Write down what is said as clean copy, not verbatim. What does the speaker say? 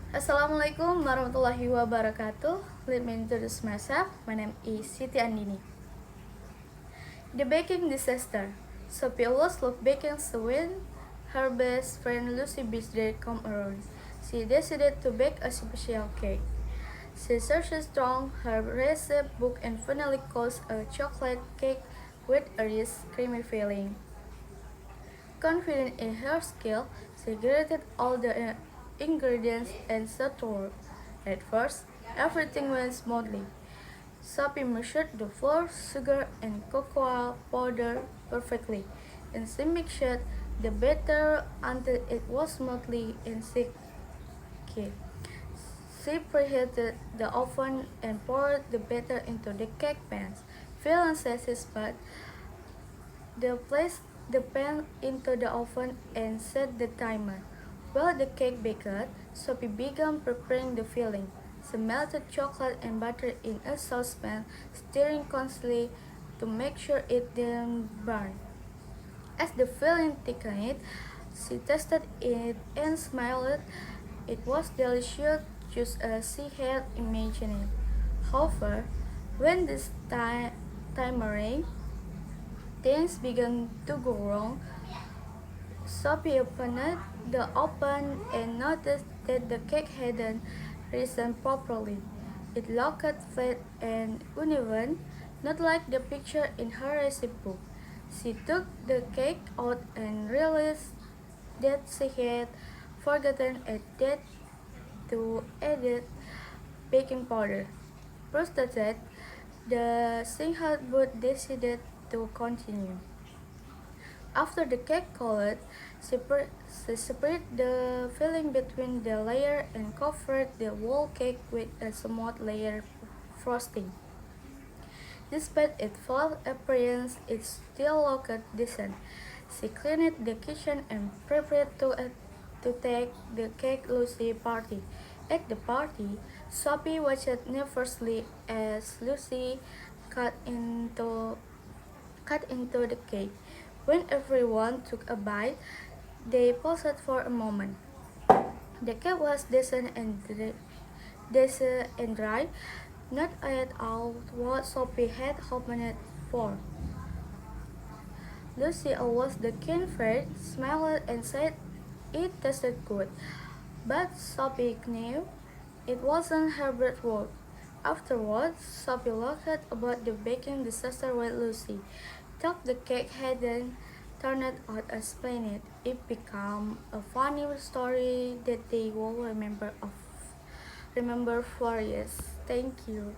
Assalamualaikum warahmatullahi wabarakatuh. Let me introduce myself. My name is Siti Andini. The baking disaster. Sophie always loved baking, so when her best friend Lucy birthday come around, she decided to bake a special cake. She searched through her recipe book and finally chose a chocolate cake with a rich, creamy filling. Confident in her skill, she grated all the ingredients and set to work. At first, everything went smoothly. Sophie measured the flour, sugar, and cocoa powder perfectly, and she mixed the batter until it was smoothly and sticky. She preheated the oven and poured the batter into the cake pans. Feeling satisfied, they placed the pan into the oven and set the timer. While the cake baked, Sophie began preparing the filling. She melted chocolate and butter in a saucepan, stirring constantly to make sure it didn't burn. As the filling thickened, she tasted it and smiled. It was delicious, just as she had imagined. However, when this timer rang, things began to go wrong. Sophie opened the oven and noticed that the cake hadn't risen properly. It looked flat and uneven, not like the picture in her recipe book. She took the cake out and realized that she had forgotten a date to add baking powder. Frustrated, the singed but decided to continue. After the cake cooled, separate the filling between the layer and covered the whole cake with a smooth layer frosting. Despite its flawed appearance, it still looked decent. She cleaned the kitchen and prepared to take the cake Lucy party. At the party, Sophie watched nervously as Lucy cut into cut into the cake. When everyone took a bite, they paused for a moment. The cake was decent and dry, not at all what Sophie had hoped for. Lucy always the keen fair, smiled and said it tasted good, but Sophie knew it wasn't her best work. Afterwards, Sophie laughed about the baking disaster with Lucy. Thought the cake hadn't turned out as planned. It became a funny story that they will remember for years. Thank you.